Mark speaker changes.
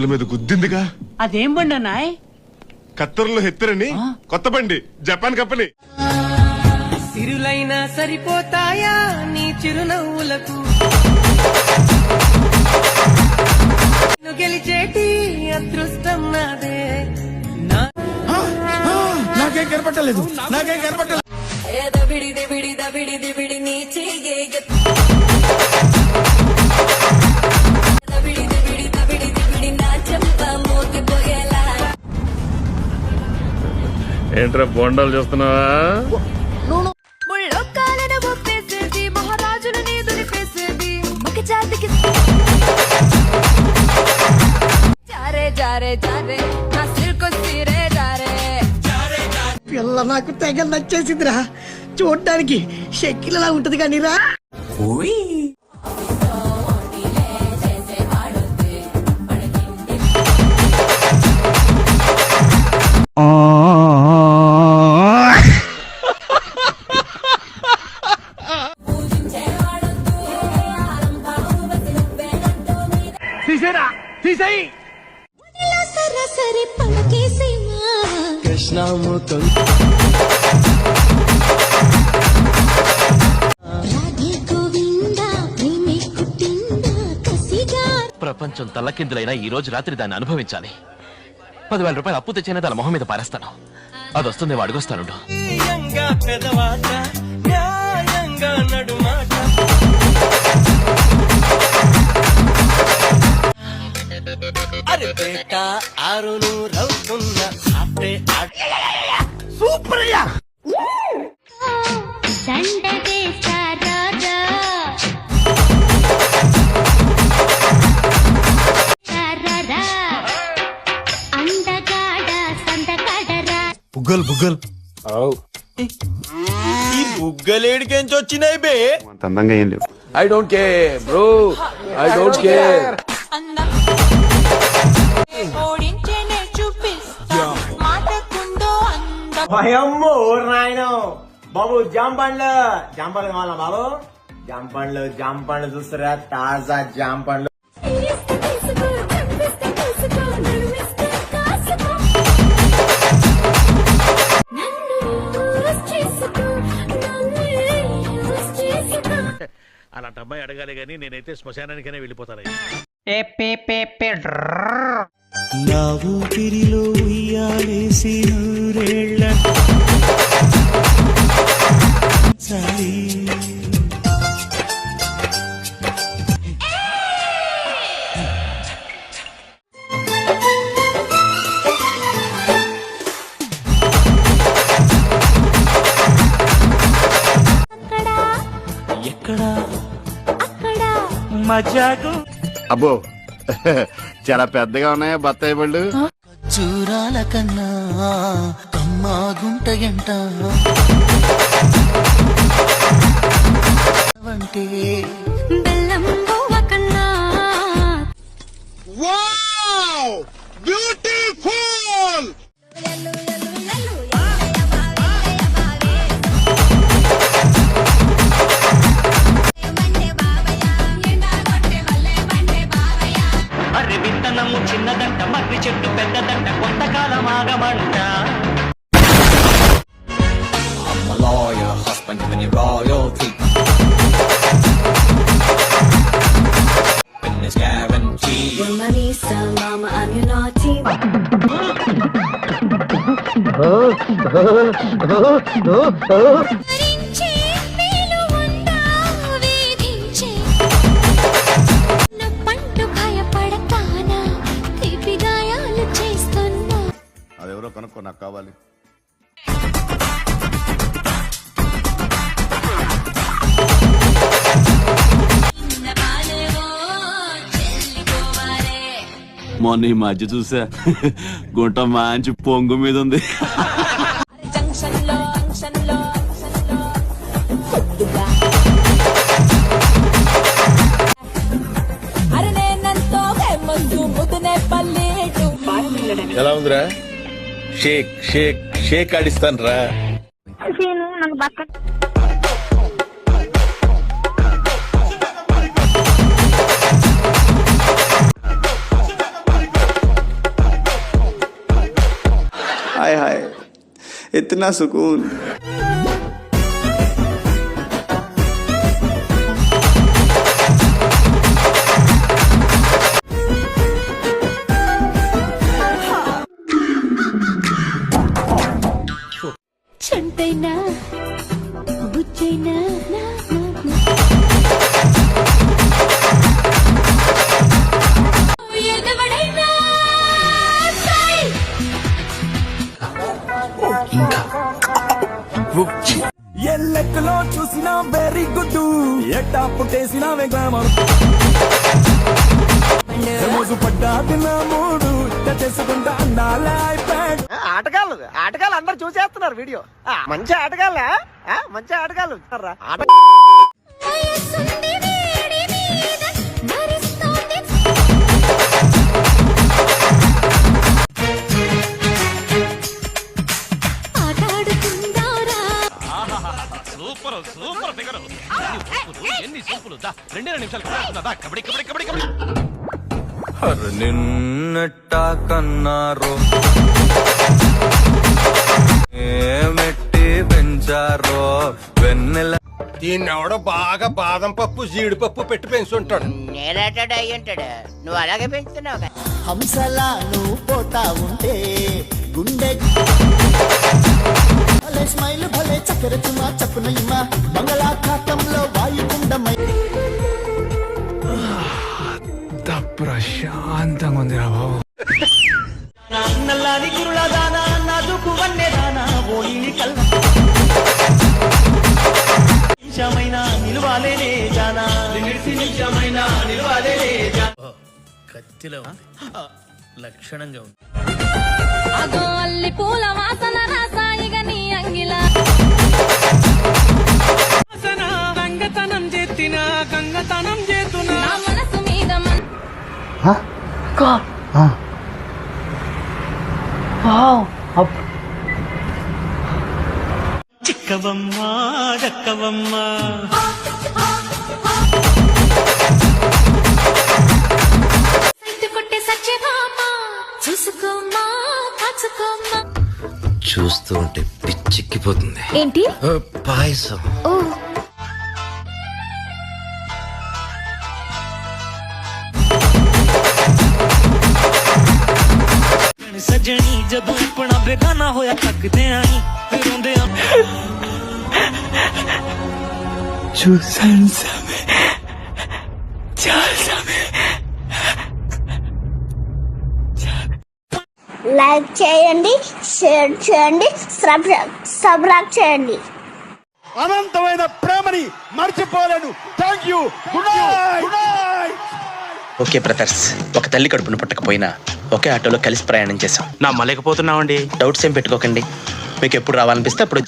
Speaker 1: గుండెల మీద గుద్దిందిగా.
Speaker 2: అదేం బండి అన్నాయ్?
Speaker 1: ఖత్తరులో హెత్తరని కొత్త బండి, జపాన్ కంపెనీ.
Speaker 3: సిరులైనా సరిపోతాయా నీ చిరునవ్వులకు? గెలిచేటి అదృష్టం నాదే.
Speaker 4: నాకేం కనపట్టలేదు.
Speaker 1: ఏంట్రా బొండాలు చూస్తున్నావా?
Speaker 3: పిల్ల నాకు తెగ నచ్చేసిందిరా. చూడ్డానికి షెక్కిలలా ఉంటది కానీ రా. కృష్ణామూర్తం
Speaker 5: ప్రపంచం తల్లకిందులైనా ఈ రోజు రాత్రి దాన్ని అనుభవించాలి. 10,000 రూపాయలు అప్పు తెచ్చిన దాని మొహం మీద పారేస్తాను. అది వస్తుంది, అడుగొస్తాను.
Speaker 3: సూపర్ అయ్యా.
Speaker 4: బుగ్గల్
Speaker 6: ఈ బుగ్గలేడికెంచి వచ్చినాయి బే?
Speaker 1: అందంగా ఏం లేవు.
Speaker 6: I don't care bro, I don't care.
Speaker 7: భయమ్మో నాయన బాబు. జాంపండ్లు కావాలా బాబు? జాంపండ్లు చూస్తారా? తాజా జాంపండ్లు.
Speaker 8: అలాంటి అమ్మాయి అడగాలి గానీ నేనైతే శ్మశానానికైనా వెళ్ళిపోతాను.
Speaker 4: నా ఊపిరిలో ఉయ్యాలేసి నూరేళ్ళ చాలి. ఎక్కడా మజాకు.
Speaker 6: అబ్బో చాలా పెద్దగా ఉన్నాయా బత్తాయి పళ్ళు?
Speaker 4: చూరాల కన్నా కమ్మాగుంటయంట అంటే
Speaker 9: బెల్లం బువ్వ కన్నా.
Speaker 4: Wow beautiful.
Speaker 3: అరే విత్తనము చిన్నదంట, మర్రి చెట్టు పెద్దదంట, కొంతకాలం ఆగమంట.
Speaker 6: అదెవరో కనుక్కో, నాకు కావాలి.
Speaker 5: మొన్న ఈ మధ్య చూసా, గుంట మంచి పొంగు మీద ఉంది.
Speaker 6: ఎలా ఉందిరా? షేక్ షేక్ షేక్ ఆడిస్తాను రా.
Speaker 2: हाय हाय इतना सुकून।
Speaker 9: చంటైనా బుచ్చైనా నా, నా, నా. ఎదవడైనా సాయి.
Speaker 4: ఎల్లెక్కలో చూసినా వెరీ గుడ్ ఎట్టా పుట్టేసినా గ్లామర్ రోజు పడ్డా తిన్న మూడు చేసుకుంటా అందాల ఐప్యాడ్
Speaker 7: ఆటగాళ్ళు అందరు చూసేస్తున్నారు వీడియో మంచి ఆటగాళ్ళ మంచి ఆటగాళ్ళు
Speaker 9: వయస్సుంది వేడి మీద భరిస్తోంది. ఆటాడుకుందారా.
Speaker 5: Super super figure. ఎన్ని సూపులు దా 2 నిమిషాలు దా కబడ్డీ కబడ్డీ కబడ్డీ కబడ్డీ.
Speaker 4: నిన్నట్ట కన్నారో మెట్టి పెంచారో వెన్నెల
Speaker 6: దీన్ని ఎవడో బాగా బాదం పప్పు జీడిపప్పు పెట్టి పెంచుంటాడు.
Speaker 7: నేనేటాడు అయ్యుంటాడు నువ్వు అలాగే పెంచుతున్నావు.
Speaker 4: హంసలా నువ్వు పోతా ఉంటే గుండె భలే స్మైల్ భలే చక్కెర చుమా చప్పునయ్యమా బంగాళాఖాతంలో వాయుగుండమై
Speaker 2: ప్రశాంతంగా ఉంది రా బాబు.
Speaker 4: నల్లాని కురుల దానా నాదుకు వన్నె దానా ఓయిని కల్ల నిమిషమైనా నిలవాలేనే జానా నిమిషమైనా నిలవాలేనే జానా.
Speaker 8: కత్తిలో ఉంది. లక్షణంగా ఉంది.
Speaker 9: అదో అల్లి పూల వాసన రాసాయిగ నీ అంగిల.
Speaker 4: గంగతనం చేతిన గంగతనం చేతున్నా
Speaker 9: నా మనసు మీద
Speaker 4: చిక్కవమ్మా దక్కవమ్మా
Speaker 9: సైతు కొట్టే సత్యభామ చూసుకోమ్మా కాచుకోమ్మా.
Speaker 4: చూస్తూ ఉంటే పిచ్చిక్కిపోతుంది.
Speaker 9: ఏంటి?
Speaker 4: పాయసం
Speaker 9: ఓ
Speaker 4: सजनी जदों अपना बेगाना होया थकदे आई फिर रोंदे
Speaker 9: లైక్ చేయండి, షేర్ చేయండి, సబ్స్క్రైబ్ చేయండి.
Speaker 6: అనంతమైన ప్రేమని మర్చిపోలేను. Thank you. Good night.
Speaker 10: Okay brothers, ఒక తల్లి కడుపును పుట్టకపోయినా ఒకే ఆటోలో కలిసి ప్రయాణం చేశాం.
Speaker 5: నా మలేకపోతున్నామండి.
Speaker 10: డౌట్స్ ఏం పెట్టుకోకండి, మీకు ఎప్పుడు రావాలనిపిస్తే అప్పుడు